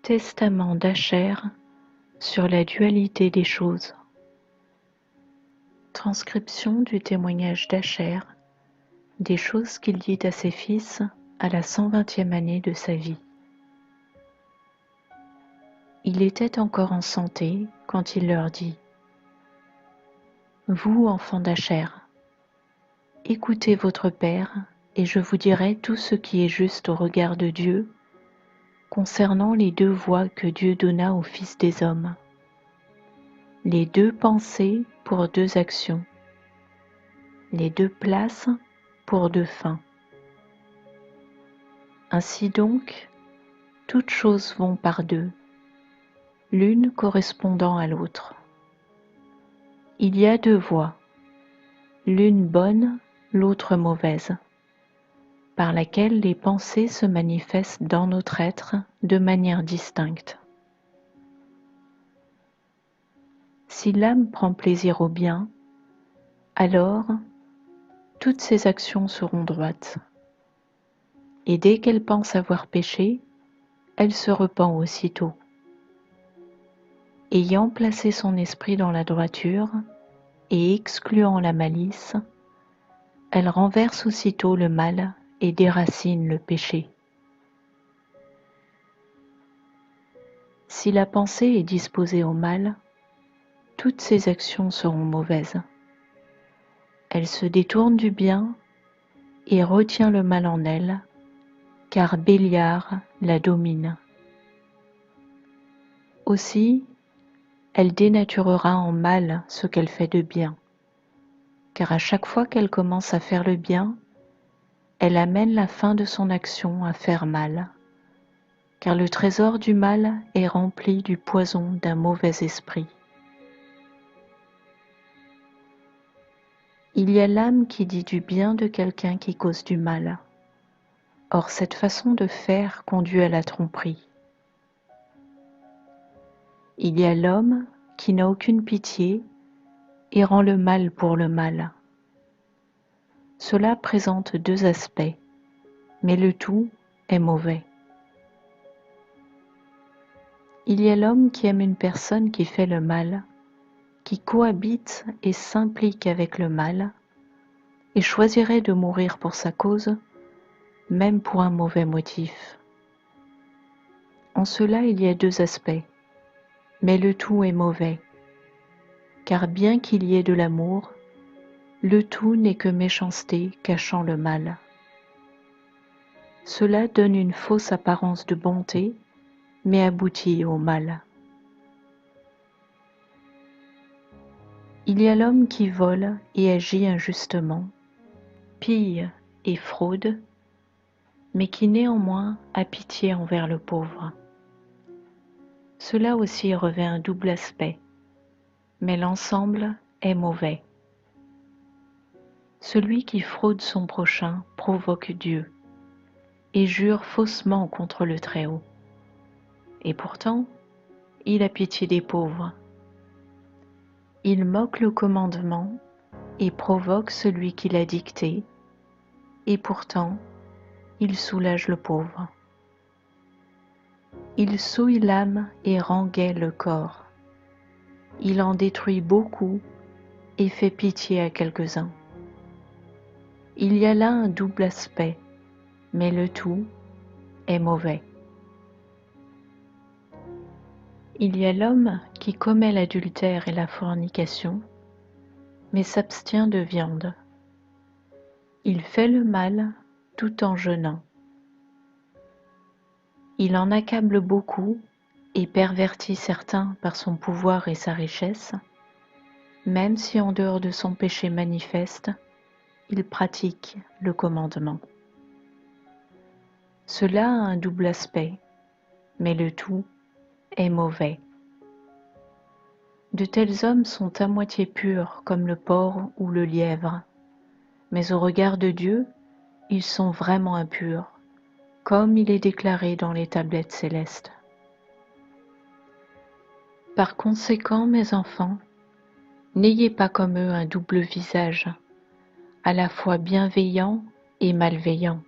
Testament d'Asher sur la dualité des choses. Transcription du témoignage d'Asher des choses qu'il dit à ses fils à la 120e année de sa vie. Il était encore en santé quand il leur dit : « Vous, enfants d'Asher, écoutez votre père, et je vous dirai tout ce qui est juste au regard de Dieu concernant les deux voies que Dieu donna aux fils des hommes, les deux pensées pour deux actions, les deux places pour deux fins. Ainsi donc, toutes choses vont par deux, l'une correspondant à l'autre. Il y a deux voies, l'une bonne, l'autre mauvaise, par laquelle les pensées se manifestent dans notre être de manière distincte. Si l'âme prend plaisir au bien, alors toutes ses actions seront droites. Et dès qu'elle pense avoir péché, elle se repent aussitôt. Ayant placé son esprit dans la droiture et excluant la malice, elle renverse aussitôt le mal et déracine le péché. Si la pensée est disposée au mal, toutes ses actions seront mauvaises. Elle se détourne du bien et retient le mal en elle, car Béliar la domine. Aussi, elle dénaturera en mal ce qu'elle fait de bien, car à chaque fois qu'elle commence à faire le bien, elle amène la fin de son action à faire mal, car le trésor du mal est rempli du poison d'un mauvais esprit. Il y a l'âme qui dit du bien de quelqu'un qui cause du mal. Or cette façon de faire conduit à la tromperie. Il y a l'homme qui n'a aucune pitié et rend le mal pour le mal. Cela présente deux aspects, mais le tout est mauvais. Il y a l'homme qui aime une personne qui fait le mal, qui cohabite et s'implique avec le mal, et choisirait de mourir pour sa cause, même pour un mauvais motif. En cela, il y a deux aspects, mais le tout est mauvais, car bien qu'il y ait de l'amour, le tout n'est que méchanceté cachant le mal. Cela donne une fausse apparence de bonté, mais aboutit au mal. Il y a l'homme qui vole et agit injustement, pille et fraude, mais qui néanmoins a pitié envers le pauvre. Cela aussi revêt un double aspect, mais l'ensemble est mauvais. Celui qui fraude son prochain provoque Dieu et jure faussement contre le Très-Haut. Et pourtant, il a pitié des pauvres. Il moque le commandement et provoque celui qui l'a dicté, et pourtant, il soulage le pauvre. Il souille l'âme et rend gai le corps. Il en détruit beaucoup et fait pitié à quelques-uns. Il y a là un double aspect, mais le tout est mauvais. Il y a l'homme qui commet l'adultère et la fornication, mais s'abstient de viande. Il fait le mal tout en jeûnant. Il en accable beaucoup et pervertit certains par son pouvoir et sa richesse, même si en dehors de son péché manifeste, il pratique le commandement. Cela a un double aspect, mais le tout est mauvais. De tels hommes sont à moitié purs comme le porc ou le lièvre, mais au regard de Dieu, ils sont vraiment impurs, comme il est déclaré dans les tablettes célestes. Par conséquent, mes enfants, n'ayez pas comme eux un double visage, à la fois bienveillant et malveillant,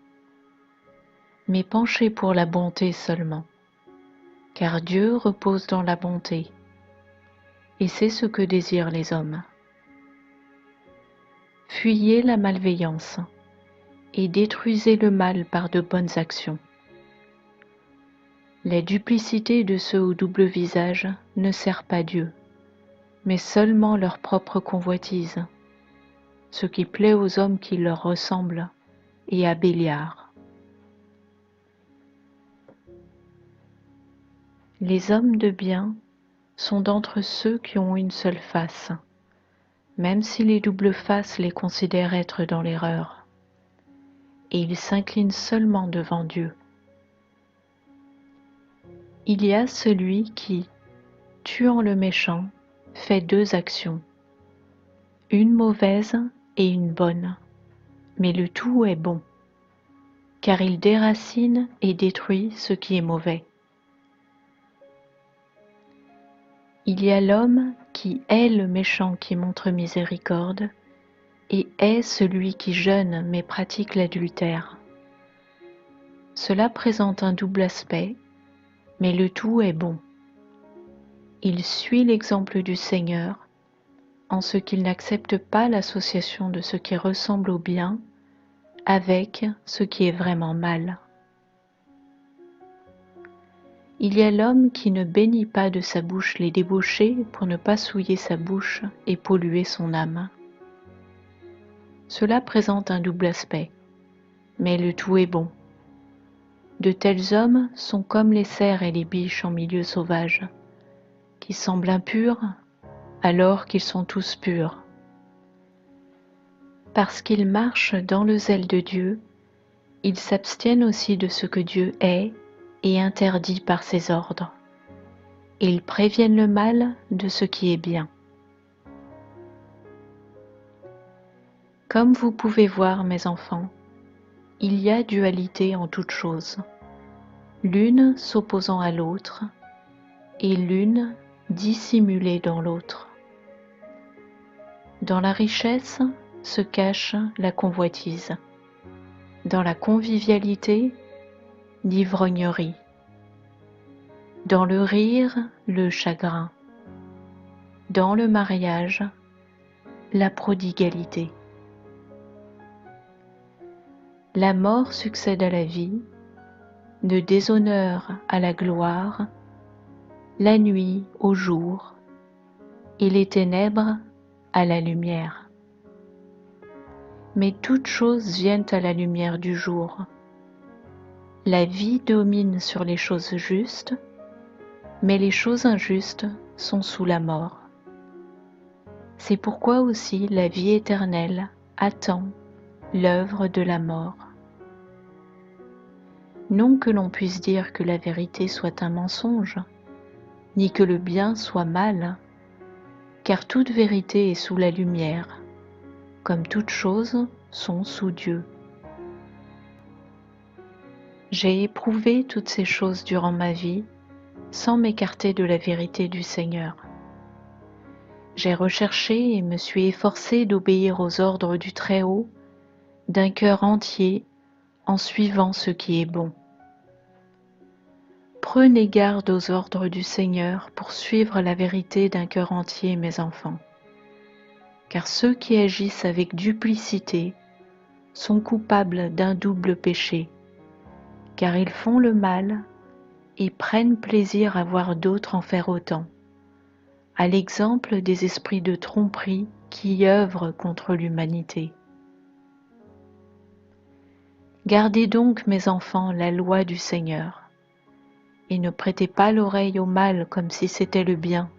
mais penchez pour la bonté seulement. car Dieu repose dans la bonté, et c'est ce que désirent les hommes. Fuyez la malveillance, et détruisez le mal par de bonnes actions. La duplicité de ceux au double visage ne sert pas Dieu, mais seulement leur propre convoitise, ce qui plaît aux hommes qui leur ressemblent, et à Béliard. Les hommes de bien sont d'entre ceux qui ont une seule face, même si les doubles faces les considèrent être dans l'erreur, et ils s'inclinent seulement devant Dieu. Il y a celui qui, tuant le méchant, fait deux actions, une mauvaise et une bonne, mais le tout est bon, car il déracine et détruit ce qui est mauvais. Il y a l'homme qui hait le méchant qui montre miséricorde, et hait celui qui jeûne mais pratique l'adultère. Cela présente un double aspect, mais le tout est bon. Il suit l'exemple du Seigneur, en ce qu'il n'accepte pas l'association de ce qui ressemble au bien avec ce qui est vraiment mal. Il y a l'homme qui ne bénit pas de sa bouche les débauchés pour ne pas souiller sa bouche et polluer son âme. Cela présente un double aspect, mais le tout est bon. De tels hommes sont comme les cerfs et les biches en milieu sauvage, qui semblent impurs alors qu'ils sont tous purs. Parce qu'ils marchent dans le zèle de Dieu, ils s'abstiennent aussi de ce que Dieu est et interdit par ses ordres, et ils préviennent le mal de ce qui est bien. Comme vous pouvez voir, mes enfants, il y a dualité en toutes choses, l'une s'opposant à l'autre, et l'une dissimulée dans l'autre. Dans la richesse se cache la convoitise, dans la convivialité, l'ivrognerie, dans le rire, le chagrin, dans le mariage, la prodigalité. La mort succède à la vie, le déshonneur à la gloire, la nuit au jour, et les ténèbres à la lumière. Mais toutes choses viennent à la lumière du jour. La vie domine sur les choses justes, mais les choses injustes sont sous la mort. C'est pourquoi aussi la vie éternelle attend l'œuvre de la mort. Non que l'on puisse dire que la vérité soit un mensonge, ni que le bien soit mal, car toute vérité est sous la lumière, comme toutes choses sont sous Dieu. J'ai éprouvé toutes ces choses durant ma vie, sans m'écarter de la vérité du Seigneur. J'ai recherché et me suis efforcé d'obéir aux ordres du Très-Haut d'un cœur entier en suivant ce qui est bon. Prenez garde aux ordres du Seigneur pour suivre la vérité d'un cœur entier, mes enfants, car ceux qui agissent avec duplicité sont coupables d'un double péché, car ils font le mal et prennent plaisir à voir d'autres en faire autant, à l'exemple des esprits de tromperie qui œuvrent contre l'humanité. Gardez donc, mes enfants, la loi du Seigneur, et ne prêtez pas l'oreille au mal comme si c'était le bien,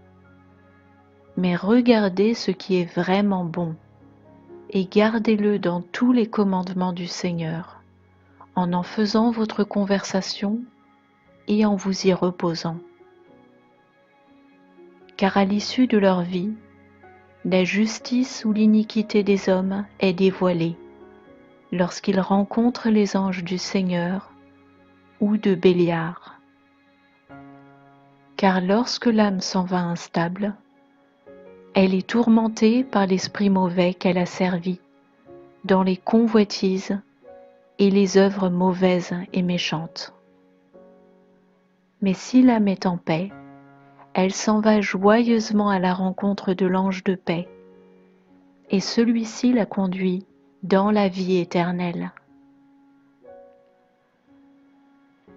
mais regardez ce qui est vraiment bon, et gardez-le dans tous les commandements du Seigneur, en faisant votre conversation et en vous y reposant. Car à l'issue de leur vie, la justice ou l'iniquité des hommes est dévoilée, lorsqu'ils rencontrent les anges du Seigneur ou de Béliard. Car lorsque l'âme s'en va instable, elle est tourmentée par l'esprit mauvais qu'elle a servi, dans les convoitises et les œuvres mauvaises et méchantes. Mais si l'âme est en paix, elle s'en va joyeusement à la rencontre de l'ange de paix, et celui-ci la conduit dans la vie éternelle.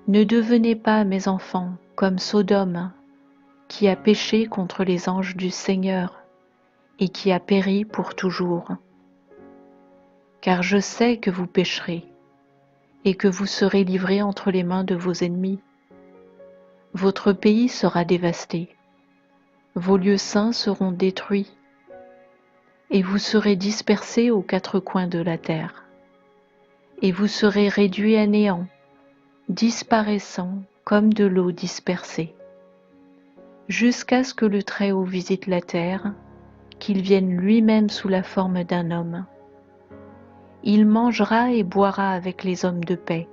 Ne devenez pas, mes enfants, comme Sodome, qui a péché contre les anges du Seigneur et qui a péri pour toujours. Car je sais que vous pécherez et que vous serez livrés entre les mains de vos ennemis. Votre pays sera dévasté, vos lieux saints seront détruits, et vous serez dispersés aux quatre coins de la terre. Et vous serez réduits à néant, disparaissant comme de l'eau dispersée, jusqu'à ce que le Très-Haut visite la terre, qu'il vienne lui-même sous la forme d'un homme. Il mangera et boira avec les hommes de paix,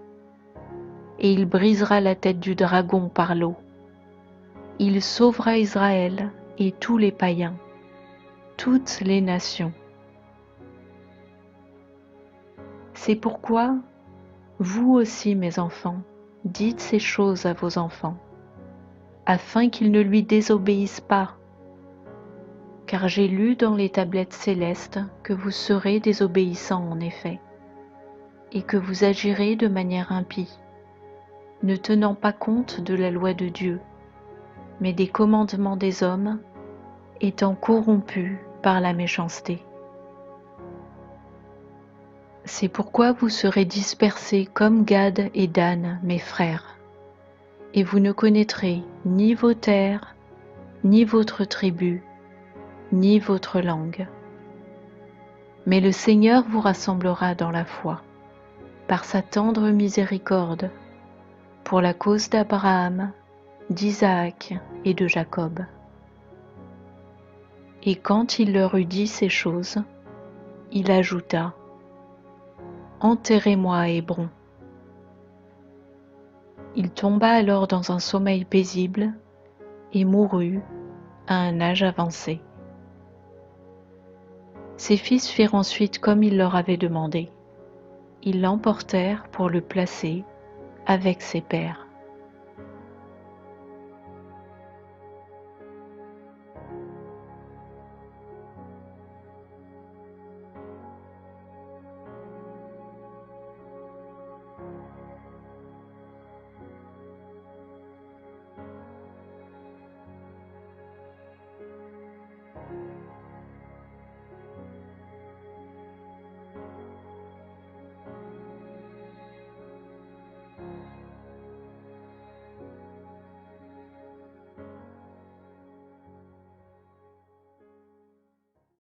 et il brisera la tête du dragon par l'eau. Il sauvera Israël et tous les païens, toutes les nations. C'est pourquoi, vous aussi, mes enfants, dites ces choses à vos enfants, afin qu'ils ne lui désobéissent pas. Car j'ai lu dans les tablettes célestes que vous serez désobéissants en effet, et que vous agirez de manière impie, ne tenant pas compte de la loi de Dieu, mais des commandements des hommes, étant corrompus par la méchanceté. C'est pourquoi vous serez dispersés comme Gad et Dan, mes frères, et vous ne connaîtrez ni vos terres, ni votre tribu, ni votre langue. Mais le Seigneur vous rassemblera dans la foi, par sa tendre miséricorde, pour la cause d'Abraham, d'Isaac et de Jacob. Et quand il leur eut dit ces choses, il ajouta : Enterrez-moi à Hébron. Il tomba alors dans un sommeil paisible et mourut à un âge avancé. Ses fils firent ensuite comme il leur avait demandé. Ils l'emportèrent pour le placer avec ses pères.